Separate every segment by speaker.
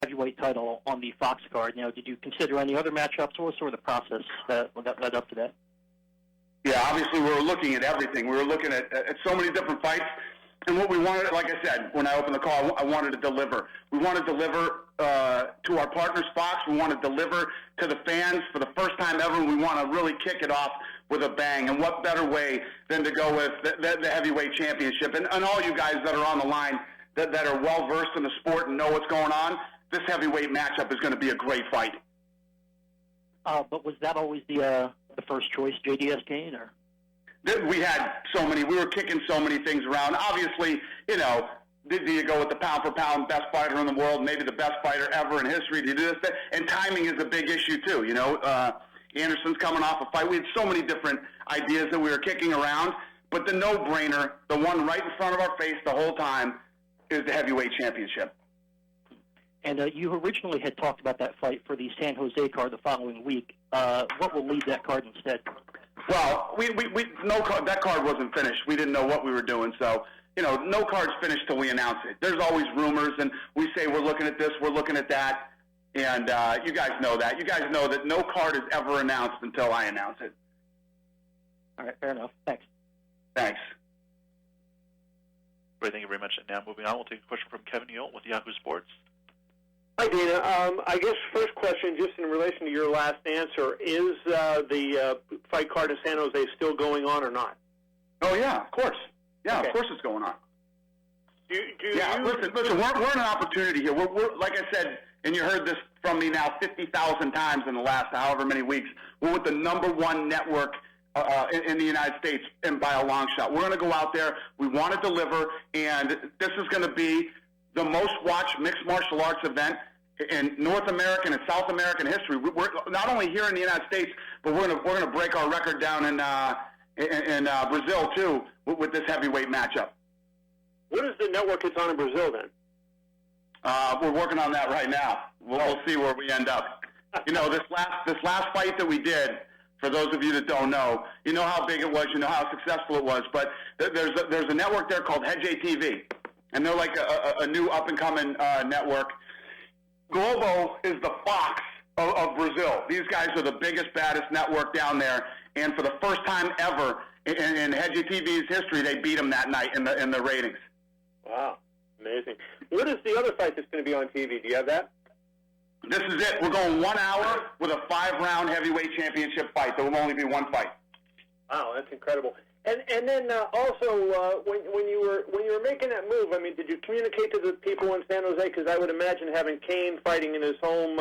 Speaker 1: heavyweight title on the Fox card. Now, did you consider any other matchups? What was sort of the process that led up to that?
Speaker 2: Yeah, obviously we were looking at everything. We were looking at so many different fights. And what we wanted, like I said, when I opened the call, I wanted to deliver. We want to deliver to our partners, Fox. We want to deliver to the fans for the first time ever. We want to really kick it off with a bang. And what better way than to go with the heavyweight championship? And all you guys that are on the line that are well-versed in the sport and know what's going on, this heavyweight matchup is going to be a great fight.
Speaker 1: But was that always the first choice, JDS Cain, or?
Speaker 2: We had so many. We were kicking so many things around. Obviously, do you go with the pound-for-pound best fighter in the world, maybe the best fighter ever in history? Do you do this? And timing is a big issue, too. Anderson's coming off a fight. We had so many different ideas that we were kicking around. But the no-brainer, the one right in front of our face the whole time, is the heavyweight championship.
Speaker 1: And you originally had talked about that fight for the San Jose card the following week. What will lead that card instead?
Speaker 2: Well, that card wasn't finished. We didn't know what we were doing, so no card's finished till we announce it. There's always rumors, and we say we're looking at this, we're looking at that, and you guys know that. You guys know that no card is ever announced until I announce it.
Speaker 1: All right, fair enough. Thanks.
Speaker 2: Thanks.
Speaker 3: Great, thank you very much. And now moving on, we'll take a question from Kevin Neal with Yahoo Sports.
Speaker 4: Hi, Dana. I guess first question, just in relation to your last answer, is the fight card in San Jose still going on or not?
Speaker 2: Oh, yeah, of course. Yeah,
Speaker 4: okay.
Speaker 2: Of course it's going on.
Speaker 4: Listen,
Speaker 2: we're in an opportunity here. We're like I said, and you heard this from me now 50,000 times in the last however many weeks, we're with the #1 network in the United States, and by a long shot. We're going to go out there. We want to deliver, and this is going to be the most watched mixed martial arts event in North American and South American history. We're not only here in the United States, but we're going to break our record down in Brazil too with this heavyweight matchup.
Speaker 4: What is the network it's on in Brazil then?
Speaker 2: We're working on that right now. We'll see where we end up. This last fight that we did. For those of you that don't know, you know how big it was, you know how successful it was. But there's a network there called Hedge TV, and they're like a new up-and-coming network. Globo is the Fox of Brazil. These guys are the biggest, baddest network down there, and for the first time ever in Hedge TV's history, they beat them that night in the ratings.
Speaker 4: Wow, amazing. What is the other fight that's going to be on TV? Do you have that?
Speaker 2: This is it. We're going 1 hour with a 5-round heavyweight championship fight. There will only be one fight.
Speaker 4: Wow, that's incredible. And then also when you were making that move, I mean, did you communicate to the people in San Jose? Because I would imagine having Cain fighting in his home,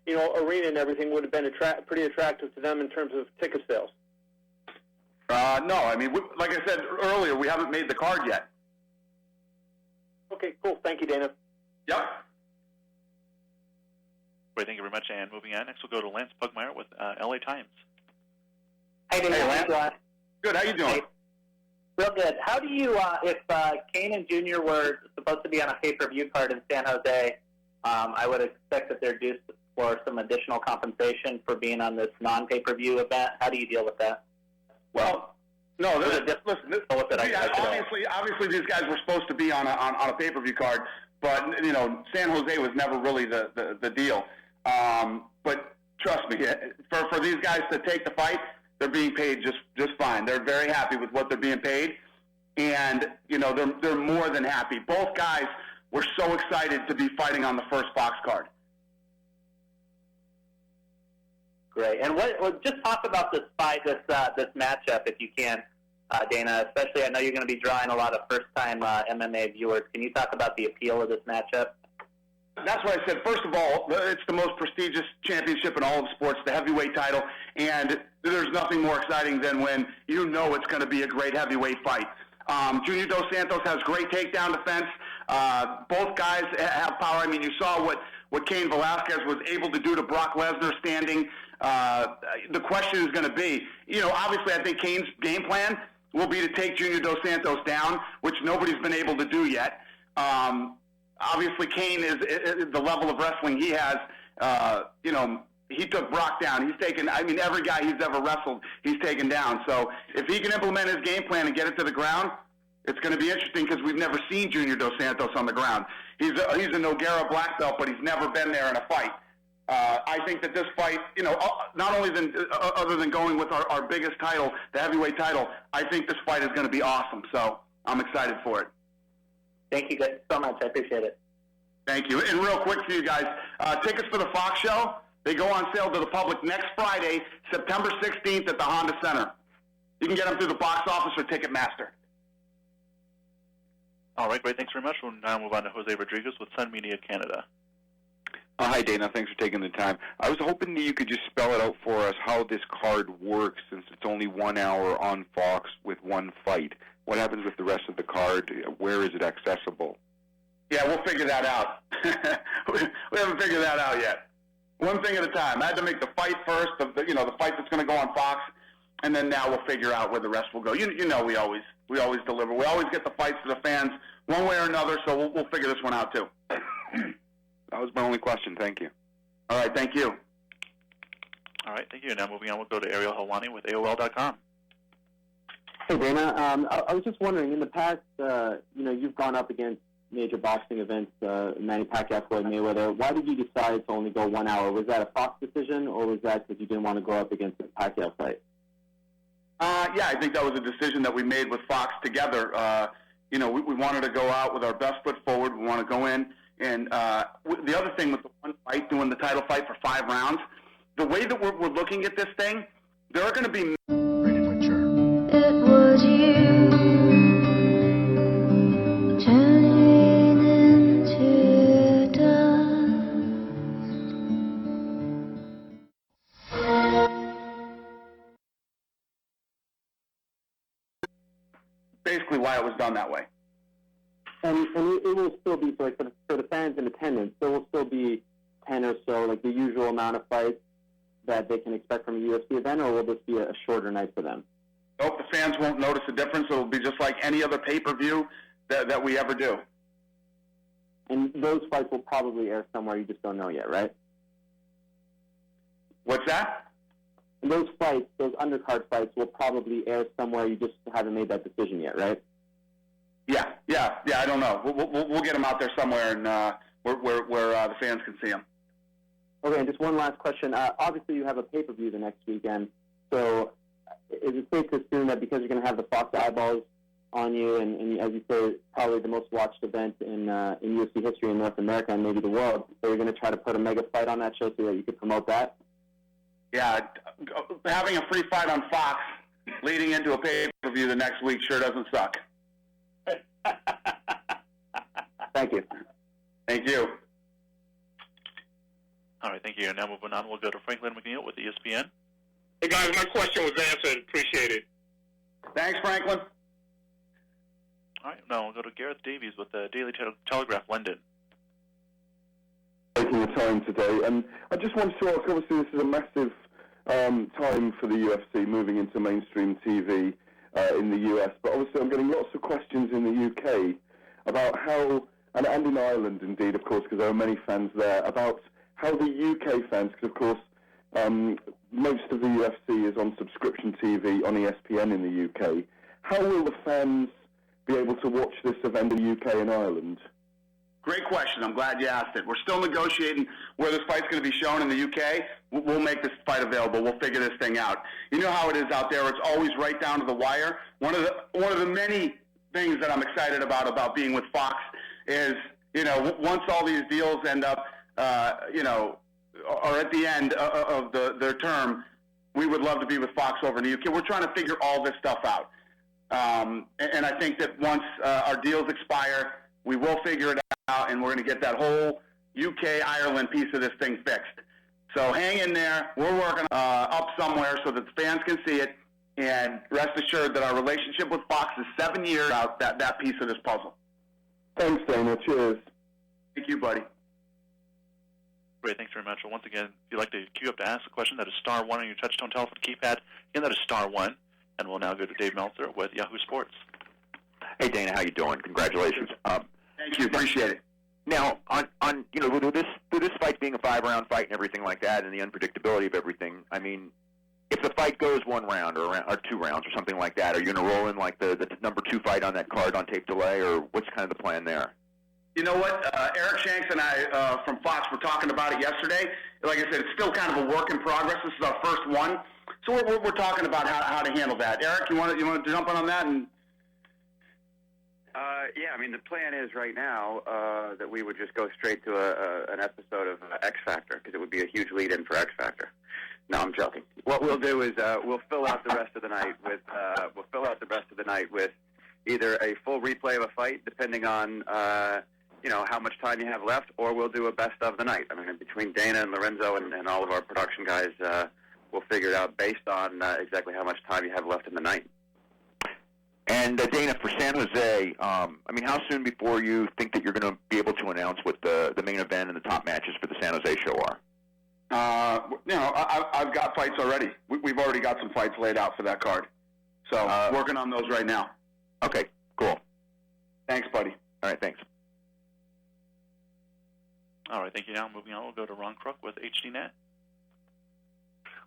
Speaker 4: arena and everything would have been pretty attractive to them in terms of ticket sales.
Speaker 2: No, I mean, like I said earlier, we haven't made the card yet.
Speaker 4: Okay, cool. Thank you, Dana.
Speaker 2: Yep.
Speaker 3: Great, thank you very much. And moving on, next we'll go to Lance Pugmire with LA Times.
Speaker 5: Hey, Lance.
Speaker 2: Good. How you doing?
Speaker 5: Hey. Real good. How do you, if Cain and Jr. were supposed to be on a pay-per-view card in San Jose, I would expect that they're due for some additional compensation for being on this non-pay-per-view event. How do you deal with that?
Speaker 2: Well, no. Obviously, these guys were supposed to be on a pay-per-view card, but San Jose was never really the deal. But trust me, for these guys to take the fight, they're being paid just fine. They're very happy with what they're being paid, and they're more than happy. Both guys were so excited to be fighting on the first Fox card.
Speaker 5: Great. And just talk about this fight, this matchup, if you can, Dana. Especially, I know you're going to be drawing a lot of first-time MMA viewers. Can you talk about the appeal of this matchup?
Speaker 2: That's what I said. First of all, it's the most prestigious championship in all of sports, the heavyweight title, and there's nothing more exciting than when you know it's going to be a great heavyweight fight. Junior Dos Santos has great takedown defense. Both guys have power. I mean, you saw what Cain Velasquez was able to do to Brock Lesnar standing. The question is going to be, obviously I think Cain's game plan will be to take Junior Dos Santos down, which nobody's been able to do yet. Obviously, Cain is the level of wrestling he has. He took Brock down. He's taken, every guy he's ever wrestled, he's taken down. So if he can implement his game plan and get it to the ground, It's going to be interesting because we've never seen Junior Dos Santos on the ground. He's a Nogueira black belt, but he's never been there in a fight. I think that this fight, not only other than going with our biggest title, the heavyweight title, I think this fight is going to be awesome. So I'm excited for it.
Speaker 5: Thank you guys so much. I appreciate it.
Speaker 2: Thank you. And real quick for you guys, tickets for the Fox show, they go on sale to the public next Friday, September 16th at the Honda Center. You can get them through the box office or Ticketmaster.
Speaker 3: All right, great. Thanks very much. We'll now move on to Jose Rodriguez with Sun Media Canada.
Speaker 6: Hi, Dana. Thanks for taking the time. I was hoping that you could just spell it out for us how this card works, since it's only 1 hour on Fox with one fight. What happens with the rest of the card? Where is it accessible?
Speaker 2: Yeah, we'll figure that out. We haven't figured that out yet. One thing at a time. I had to make the fight first, the fight that's going to go on Fox, and then now we'll figure out where the rest will go. You know, we always deliver. We always get the fights to the fans one way or another, so we'll figure this one out too.
Speaker 6: That was my only question. Thank you.
Speaker 2: All right, thank you.
Speaker 3: All right, thank you. Now moving on, we'll go to Ariel Helwani with AOL.com.
Speaker 7: Hey, Dana. I was just wondering, in the past, you've gone up against major boxing events, Manny Pacquiao, Floyd Mayweather. Why did you decide to only go 1 hour? Was that a Fox decision, or was that because you didn't want to go up against the Pacquiao fight?
Speaker 2: Yeah, I think that was a decision that we made with Fox together. We wanted to go out with our best foot forward. We want to go in. And the other thing with the one fight, doing the title fight for 5 rounds, the way that we're looking at this thing, there are going to be...
Speaker 8: It was you turning into dust.
Speaker 2: Basically why it was done that way.
Speaker 7: And it will still be, for the fans in attendance, there will still be 10 or so, like the usual amount of fights that they can expect from a UFC event, or will this be a shorter night for them?
Speaker 2: Nope, the fans won't notice a difference. It'll be just like any other pay-per-view that we ever do.
Speaker 7: And those fights will probably air somewhere, you just don't know yet, right?
Speaker 2: What's that?
Speaker 7: And those fights, those undercard fights, will probably air somewhere, you just haven't made that decision yet, right?
Speaker 2: Yeah, I don't know. We'll get them out there somewhere, and where the fans can see them.
Speaker 7: Okay, and just one last question. Obviously, you have a pay-per-view the next weekend, so is it safe to assume that because you're going to have the Fox eyeballs on you, and as you say, probably the most watched event in UFC history in North America and maybe the world, so you're going to try to put a mega fight on that show so that you could promote that?
Speaker 2: Yeah, having a free fight on Fox leading into a pay-per-view the next week sure doesn't suck.
Speaker 7: Thank you.
Speaker 2: Thank you.
Speaker 3: All right, thank you. And now moving on, we'll go to Franklin McNeil with ESPN.
Speaker 9: Hey, guys, my question was answered. Appreciate it.
Speaker 2: Thanks, Franklin.
Speaker 3: All right, now we'll go to Gareth Davies with the Daily Telegraph, London.
Speaker 10: Taking the time today, and I just wanted to ask, obviously this is a massive time for the UFC moving into mainstream TV in the US, but obviously I'm getting lots of questions in the UK about how, and in Ireland indeed, of course, because there are many fans there, about how the UK fans, because of course most of the UFC is on subscription TV on ESPN in the UK, how will the fans be able to watch this event in the UK and Ireland?
Speaker 2: Great question. I'm glad you asked it. We're still negotiating where this fight's going to be shown in the UK. We'll make this fight available. We'll figure this thing out. You know how it is out there. It's always right down to the wire. One of the many things that I'm excited about being with Fox is, once all these deals end up, are at the end of their term, we would love to be with Fox over in the UK. We're trying to figure all this stuff out. And I think that once our deals expire, we will figure it out, and we're going to get that whole UK-Ireland piece of this thing fixed. So hang in there. We're working up somewhere so that the fans can see it, and rest assured that our relationship with Fox is 7 years out that piece of this puzzle.
Speaker 10: Thanks, Dana. Cheers.
Speaker 2: Thank you, buddy.
Speaker 3: Great, thanks very much. Well, once again, if you'd like to queue up to ask a question, that is *1 on your touch-tone telephone keypad. Again, that is *1. And we'll now go to Dave Meltzer with Yahoo Sports.
Speaker 6: Hey, Dana, how you doing? Congratulations.
Speaker 2: Thank you. Appreciate it.
Speaker 6: Now, with this fight being a 5-round fight and everything like that, and the unpredictability of everything, I mean, if the fight goes 1 round or 2 rounds or something like that, are you going to roll in like the number 2 fight on that card on tape delay, or what's kind of the plan there?
Speaker 2: You know what? Eric Shanks and I from Fox were talking about it yesterday. Like I said, it's still kind of a work in progress. This is our first one, so we're talking about how to handle that. Eric, you want to jump in on that? And
Speaker 11: yeah, I mean, the plan is right now that we would just go straight to an episode of X Factor, because it would be a huge lead-in for X Factor. No, I'm joking. What we'll do is we'll fill out the rest of the night with either a full replay of a fight, depending on how much time you have left, or we'll do a best of the night. I mean, between Dana and Lorenzo and all of our production guys, we'll figure it out based on exactly how much time you have left in the night.
Speaker 6: And Dana, for San Jose, I mean, how soon before you think that you're going to be able to announce what the main event and the top matches for the San Jose show are?
Speaker 2: I've got fights already. We've already got some fights laid out for that card. So working on those right now.
Speaker 6: Okay, cool.
Speaker 2: Thanks, buddy.
Speaker 6: All right, thanks.
Speaker 3: All right, thank you. Now moving on, we'll go to Ron Crook with HDNet.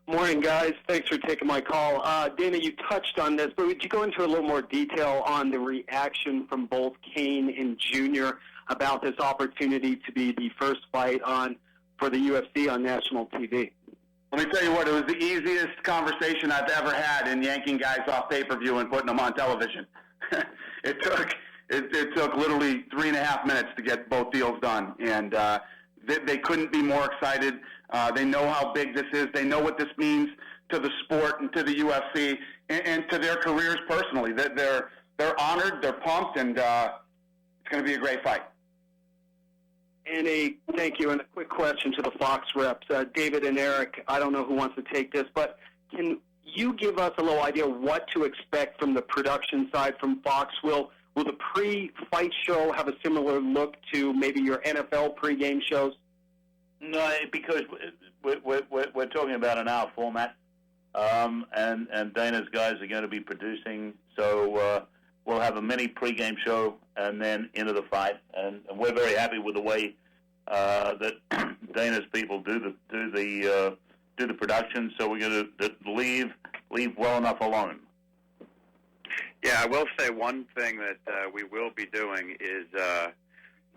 Speaker 12: Morning, guys. Thanks for taking my call. Dana, you touched on this, but would you go into a little more detail on the reaction from both Cain and Junior about this opportunity to be the first fight for the UFC on national TV?
Speaker 2: Let me tell you what, it was the easiest conversation I've ever had in yanking guys off pay-per-view and putting them on television. It took literally 3.5 minutes to get both deals done, and they couldn't be more excited. They know how big this is. They know what this means to the sport and to the UFC and to their careers personally. They're honored, they're pumped, and it's going to be a great fight.
Speaker 12: And thank you, and a quick question to the Fox reps. David and Eric, I don't know who wants to take this, but can you give us a little idea what to expect from the production side from Fox? Will the pre-fight show have a similar look to maybe your NFL pregame shows?
Speaker 13: No, because we're talking about an hour format, and Dana's guys are going to be producing, so we'll have a mini pregame show and then into the fight, and we're very happy with the way that Dana's people do the production. So we're going to leave well enough alone.
Speaker 11: Yeah, I will say one thing that we will be doing is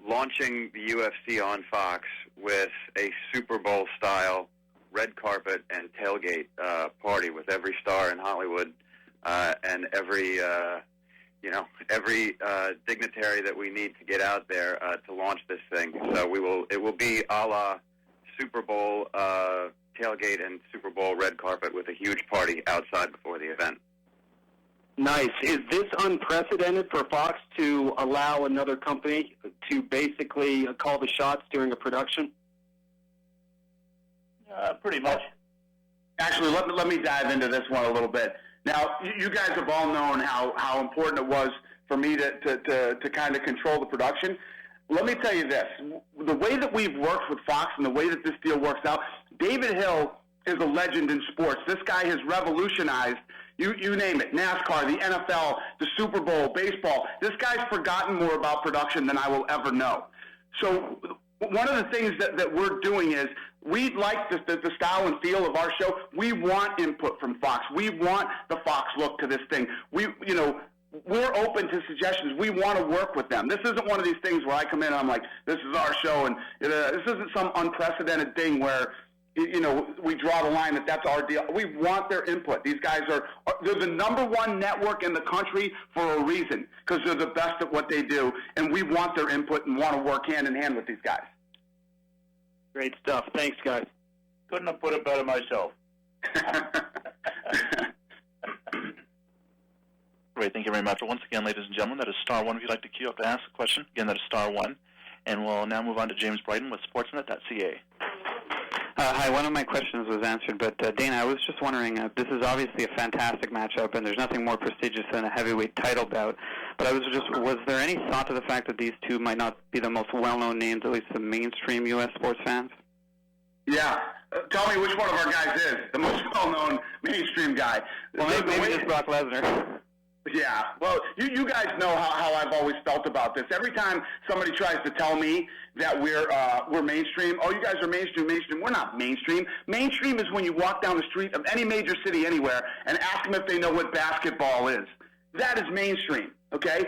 Speaker 11: launching the UFC on Fox with a Super Bowl style red carpet and tailgate party with every star in Hollywood and every dignitary that we need to get out there to launch this thing. So it will be a la Super Bowl tailgate and Super Bowl red carpet with a huge party outside before the event.
Speaker 12: Nice. Is this unprecedented for Fox to allow another company to basically call the shots during a production?
Speaker 13: Pretty much.
Speaker 2: Actually, let me dive into this one a little bit. Now, you guys have all known how important it was for me to kind of control the production. Let me tell you this. The way that we've worked with Fox and the way that this deal works out, David Hill is a legend in sports. This guy has revolutionized, you name it, NASCAR, the NFL, the Super Bowl, baseball. This guy's forgotten more about production than I will ever know. So one of the things that we're doing is we like the style and feel of our show. We want input from Fox. We want the Fox look to this thing. We're open to suggestions. We want to work with them. This isn't one of these things where I come in and I'm like, this is our show, and this isn't some unprecedented thing where we draw the line that's our deal. We want their input. These guys they're the number one network in the country for a reason, because they're the best at what they do, and we want their input and want to work hand in hand with these guys.
Speaker 12: Great stuff. Thanks, guys.
Speaker 13: Couldn't have put it better myself.
Speaker 3: Great, thank you very much. Once again, ladies and gentlemen, that is star one if you'd like to queue up to ask a question. Again, that is star one. And we'll now move on to James Brighton with Sportsnet.ca.
Speaker 14: Hi, one of my questions was answered, but Dana, I was just wondering, this is obviously a fantastic matchup, and there's nothing more prestigious than a heavyweight title bout, but was there any thought to the fact that these two might not be the most well-known names, at least to mainstream U.S. sports fans?
Speaker 2: Yeah. Tell me which one of our guys is the most well-known mainstream guy.
Speaker 14: Well, maybe just Brock Lesnar.
Speaker 2: Yeah, well, you guys know how I've always felt about this. Every time somebody tries to tell me that we're mainstream, oh, you guys are mainstream. We're not mainstream. Mainstream is when you walk down the street of any major city anywhere and ask them if they know what basketball is. That is mainstream, okay?